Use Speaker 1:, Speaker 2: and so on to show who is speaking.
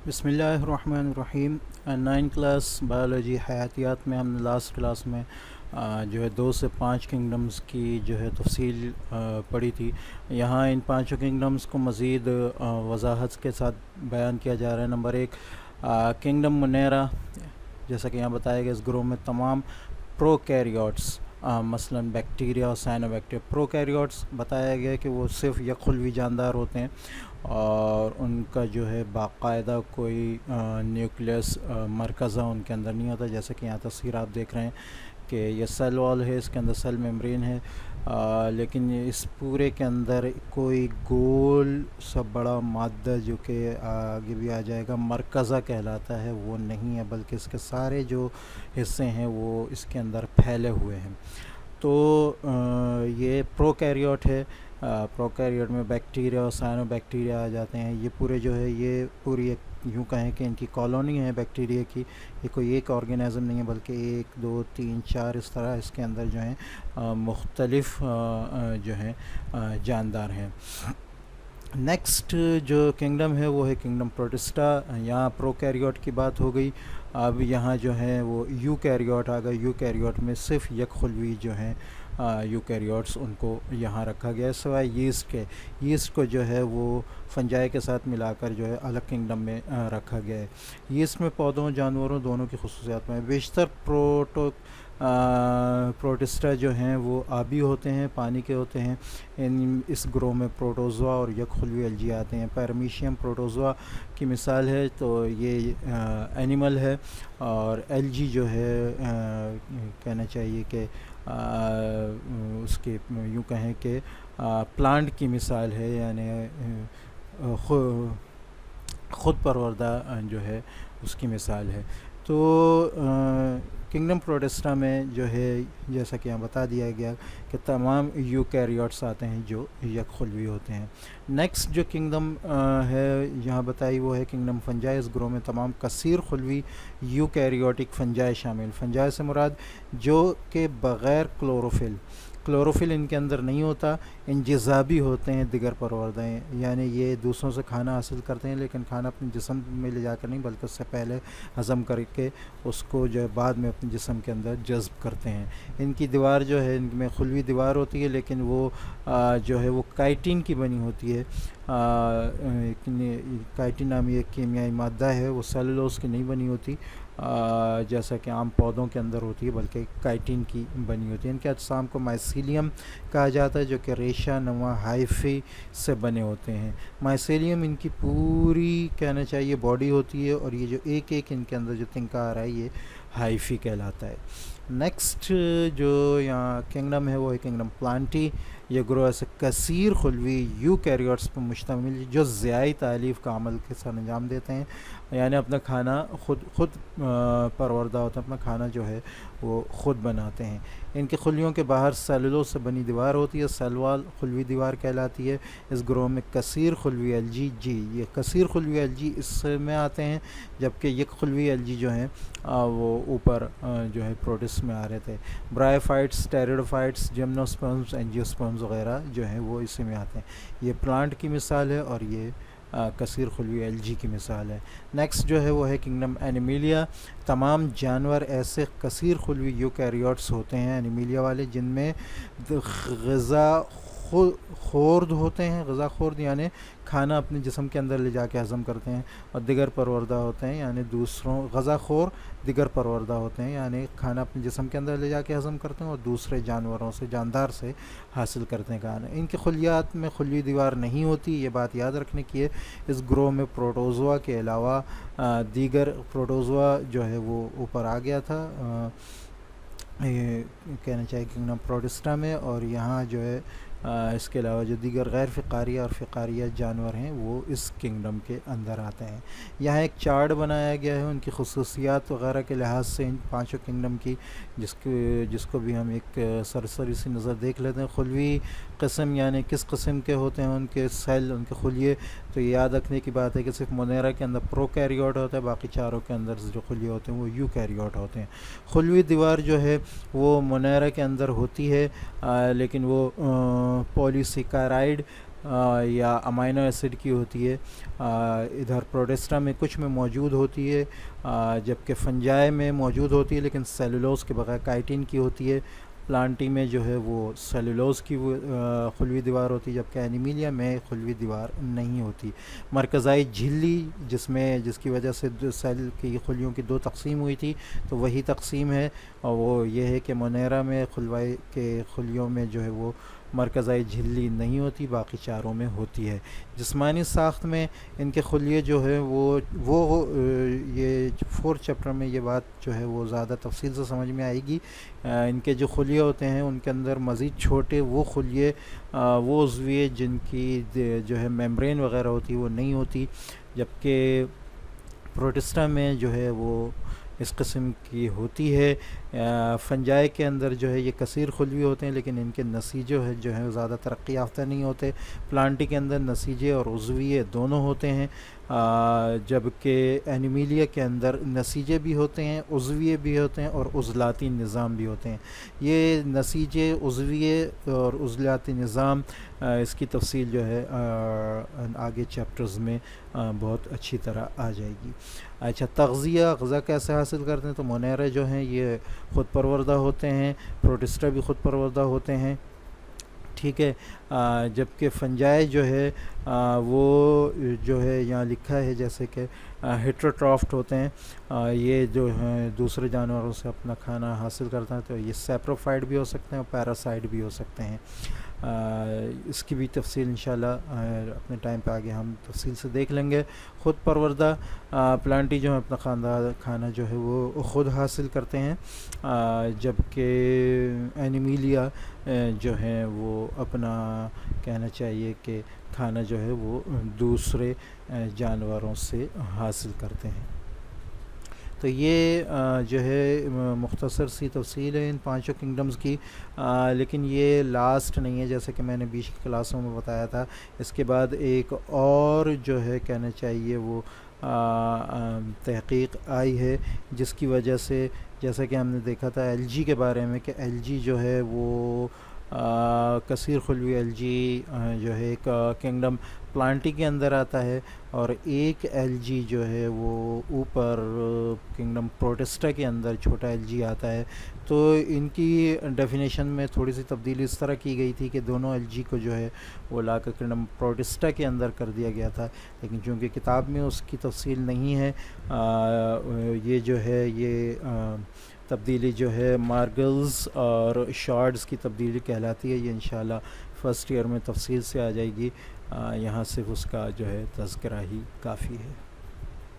Speaker 1: بسم اللہ الرحمن الرحیم۔ 9 کلاس بایولوجی حیاتیات میں ہم نے لاسٹ کلاس میں جو ہے 2 سے 5 کنگڈمز کی جو ہے تفصیل پڑھی تھی۔ یہاں ان 5 کنگڈمز کو مزید وضاحت کے ساتھ بیان کیا جا رہا ہے۔ نمبر 1 کنگڈم منیرا، جیسا کہ یہاں بتایا گیا، اس گروہ میں تمام پروکیریوٹس مثلا بیکٹیریا اور سائنو بیکٹیریا، پروکیریوٹس بتایا گیا کہ وہ صرف یک خلوی جاندار ہوتے ہیں اور ان کا جو ہے باقاعدہ کوئی نیوکلیس مرکزہ ان کے اندر نہیں ہوتا، جیسے کہ یہاں تصویر آپ دیکھ رہے ہیں کہ یہ سیل وال ہے، اس کے اندر سیل میمبرین ہے، لیکن اس پورے کے اندر کوئی گول سا بڑا مادہ جو کہ آگے بھی آ جائے گا مرکزہ کہلاتا ہے وہ نہیں ہے، بلکہ اس کے سارے جو حصے ہیں وہ اس کے اندر پھیلے ہوئے ہیں۔ تو یہ پروکیریوٹ ہے۔ پروکیریوٹ میں بیکٹیریا اور سائنو بیکٹیریا آ جاتے ہیں۔ یہ پورے جو ہے یہ پوری ایک یوں کہیں کہ ان کی کالونی ہے بیکٹیریا کی، یہ کوئی ایک آرگینزم نہیں ہے بلکہ 1 2 3 4 اس طرح اس کے اندر جو ہیں مختلف جو ہیں جاندار ہیں۔ نیکسٹ جو کنگڈم ہے وہ ہے کنگڈم پروٹسٹا۔ یہاں پروکیریوٹ کی بات ہو گئی، اب یہاں جو ہے وہ یو کیریوٹ آ گئے۔ یو کیریوٹ میں صرف یک خلوی جو ہیں یو کیریوٹس ان کو یہاں رکھا گیا ہے، سوائے یسٹ کے۔ یسٹ کو جو ہے وہ فنجائے کے ساتھ ملا کر جو ہے الگ کنگڈم میں رکھا گیا ہے۔ یسٹ میں پودوں جانوروں دونوں کی خصوصیات میں بیشتر پروٹسٹا جو ہیں وہ آبی ہوتے ہیں، پانی کے ہوتے ہیں۔ اس گروہ میں پروٹوزوا اور یک خلوی الجی آتے ہیں۔ پیرمیشیم پروٹوزوا کی مثال ہے تو یہ اینیمل ہے، اور الجی جو ہے کہنا چاہیے کہ اس کے یوں کہیں کہ پلانٹ کی مثال ہے، یعنی خود پروردہ جو ہے اس کی مثال ہے۔ تو کنگڈم پروٹسٹا میں جو ہے جیسا کہ یہاں بتا دیا گیا کہ تمام یو کیریوٹس آتے ہیں جو یک خلوی ہوتے ہیں۔ نیکسٹ جو کنگڈم ہے یہاں بتائی وہ ہے کنگڈم فنجائے۔ اس گروہ میں تمام کثیر خلوی یو کیریوٹک فنجائے شامل۔ فنجائے سے مراد جو کہ بغیر کلوروفل ان کے اندر نہیں ہوتا، انجذابی ہوتے ہیں دیگر پروردہ ہیں، یعنی یہ دوسروں سے کھانا حاصل کرتے ہیں لیکن کھانا اپنے جسم میں لے جا کر نہیں بلکہ اس سے پہلے ہضم کر کے اس کو جو ہے بعد میں اپنے جسم کے اندر جذب کرتے ہیں۔ ان کی دیوار جو ہے ان میں خلوی دیوار ہوتی ہے، لیکن وہ جو ہے وہ کائٹین کی بنی ہوتی ہے۔ کائٹین نامی ایک کیمیائی مادہ ہے، وہ سیلولوز کی نہیں بنی ہوتی جیسا کہ عام پودوں کے اندر ہوتی ہے، بلکہ کائٹین کی بنی ہوتی ہے۔ ان کے اجسام کو مائسیلیم کہا جاتا ہے، جو کہ ریشہ نما ہائفی سے بنے ہوتے ہیں۔ مائسیلیم ان کی پوری کہنا چاہیے باڈی ہوتی ہے، اور یہ جو ایک ان کے اندر جو تنکا آ رہا ہے یہ ہائفی کہلاتا ہے۔ نیکسٹ جو یہاں کنگڈم ہے وہ ہے کنگڈم پلانٹی۔ یہ گروہ ایسے کثیر خلوی یو کیریوٹس پر مشتمل جو ضیائی تالیف کا عمل کے ساتھ انجام دیتے ہیں، یعنی اپنا کھانا خود پروردہ ہوتا ہے، اپنا کھانا جو ہے وہ خود بناتے ہیں۔ ان کے خلیوں کے باہر سیلولوز سے بنی دیوار ہوتی ہے، سیل وال خلوی دیوار کہلاتی ہے۔ اس گروہ میں کثیر خلوی الجی یہ کثیر خلوی الجی اس میں آتے ہیں، جبکہ یک خلوی الجی جو ہیں وہ اوپر جو ہے پروٹس میں آ رہے تھے۔ برائیفائٹس، ٹیریڈوفائٹس، جمنوسپرمز، اینجیوسپرمز وغیرہ جو ہیں وہ اسی میں آتے ہیں۔ یہ پلانٹ کی مثال ہے اور یہ کثیر خلوی الجی کی مثال ہے۔ نیکسٹ جو ہے وہ ہے کنگڈم اینیمیلیا۔ تمام جانور ایسے کثیر خلوی یو کیریوٹس ہوتے ہیں اینیمیلیا والے جن میں غذا خورد ہوتے ہیں، غذا خورد یعنی کھانا اپنے جسم کے اندر لے جا کے ہضم کرتے ہیں، اور دیگر پروردہ ہوتے ہیں یعنی غذا خور دیگر پروردہ ہوتے ہیں، یعنی کھانا اپنے جسم کے اندر لے جا کے ہضم کرتے ہیں اور دوسرے جانوروں سے جاندار سے حاصل کرتے ہیں کھانا۔ ان کے خلیات میں خلوی دیوار نہیں ہوتی، یہ بات یاد رکھنے کی ہے۔ اس گروہ میں پروٹوزوا کے علاوہ دیگر پروٹوزوا جو ہے وہ اوپر آ گیا تھا کہنا چاہیے کنگڈم پروٹسٹا میں، اور یہاں جو ہے اس کے علاوہ جو دیگر غیر فقاریہ اور فقاریہ جانور ہیں وہ اس کنگڈم کے اندر آتے ہیں۔ یہاں ایک چارٹ بنایا گیا ہے ان کی خصوصیات وغیرہ کے لحاظ سے ان 5 کنگڈم کی، جس کو بھی ہم ایک سرسری سی نظر دیکھ لیتے ہیں۔ خلوی قسم یعنی کس قسم کے ہوتے ہیں ان کے سیل، ان کے خلیے، تو یہ یاد رکھنے کی بات ہے کہ صرف منیرا کے اندر پرو کیریوٹ ہوتا ہے، باقی چاروں کے اندر جو خلیے ہوتے ہیں وہ یو کیریوٹ ہوتے ہیں۔ خلوی دیوار جو ہے وہ منیرا کے اندر ہوتی ہے، لیکن وہ پولیسیکارائڈ یا امائنو ایسڈ کی ہوتی ہے. ادھر پروٹسٹا میں کچھ میں موجود ہوتی ہے جبکہ فنجائے میں موجود ہوتی ہے لیکن سیلولوز کے بغیر. کائٹین کی ہوتی ہے. پلانٹی میں جو ہے وہ سیلولوز کی خلوی دیوار ہوتی ہے جبکہ اینیمیلیا میں خلوی دیوار نہیں ہوتی. مرکزائی جھلی جس کی وجہ سے سیل کی خلیوں کی 2 تقسیم ہوئی تھی تو وہی تقسیم ہے, اور وہ یہ ہے کہ مونیرا میں خلوائی کے خلیوں میں جو ہے وہ مرکزائی جھلی نہیں ہوتی, باقی چاروں میں ہوتی ہے. جسمانی ساخت میں ان کے خلیے جو ہے وہ یہ 4 چیپٹر میں یہ بات جو ہے وہ زیادہ تفصیل سے سمجھ میں آئے گی. ان کے جو خلیے ہوتے ہیں ان کے اندر مزید چھوٹے وہ خلیے وہ عضویے جن کی جو ہے میمبرین وغیرہ ہوتی ہے وہ نہیں ہوتی, جبکہ پروٹسٹا میں جو ہے وہ اس قسم کی ہوتی ہے. فنجائے کے اندر جو ہے یہ کثیر خلوی ہوتے ہیں لیکن ان کے نسیجے جو ہیں زیادہ ترقی یافتہ نہیں ہوتے. پلانٹی کے اندر نسیجے اور عضویے دونوں ہوتے ہیں, جبکہ اینیمیلیا کے اندر نسیجے بھی ہوتے ہیں, عضویے بھی ہوتے ہیں اور عضلاتی نظام بھی ہوتے ہیں. یہ نسیجے, عضویے اور عضلاتی نظام اس کی تفصیل جو ہے آگے چیپٹرز میں بہت اچھی طرح آ جائے گی. اچھا, تغذیہ, غذا کیسے حاصل کرتے ہیں؟ تو مونیرے جو ہیں یہ خود پروردہ ہوتے ہیں, پروٹسٹا بھی خود پروردہ ہوتے ہیں, ٹھیک ہے. جبکہ فنجائے جو ہے وہ جو ہے یہاں لکھا ہے جیسے کہ ہیٹروٹرافٹ ہوتے ہیں, یہ جو ہیں دوسرے جانوروں سے اپنا کھانا حاصل کرتے ہیں, تو یہ سیپروفائٹ بھی ہو سکتے ہیں اور پیراسائٹ بھی ہو سکتے ہیں. اس کی بھی تفصیل انشاءاللہ اپنے ٹائم پہ آگے ہم تفصیل سے دیکھ لیں گے. خود پروردہ پلانٹی جو ہے اپنا کھانا جو ہے وہ خود حاصل کرتے ہیں, جبکہ اینیمیلیا جو ہیں وہ اپنا کہنا چاہیے کہ کھانا جو ہے وہ دوسرے جانوروں سے حاصل کرتے ہیں. تو یہ جو ہے مختصر سی تفصیل ہے ان 5 کنگڈمز کی, لیکن یہ لاسٹ نہیں ہے جیسے کہ میں نے بیچ کی کلاسوں میں بتایا تھا. اس کے بعد ایک اور جو ہے کہنا چاہیے وہ تحقیق آئی ہے جس کی وجہ سے جیسا کہ ہم نے دیکھا تھا ایل جی کے بارے میں کہ ایل جی جو ہے وہ کثیر خلوی ایل جی جو ہے ایک کنگڈم پلانٹی کے اندر آتا ہے, اور ایک ایل جی جو ہے وہ اوپر کنگڈم پروٹسٹا کے اندر چھوٹا ایل جی آتا ہے. تو ان کی ڈیفینیشن میں تھوڑی سی تبدیلی اس طرح کی گئی تھی کہ دونوں ایل جی کو جو ہے وہ لا کر کنگڈم پروٹسٹا کے اندر کر دیا گیا تھا, لیکن چونکہ کتاب میں اس کی تفصیل نہیں ہے, یہ جو ہے یہ تبدیلی جو ہے مارگلز اور شارڈز کی تبدیلی کہلاتی ہے. یہ انشاءاللہ فرسٹ ایئر میں تفصیل سے آ جائے گی, یہاں صرف اس کا جو ہے تذکرہ ہی کافی ہے.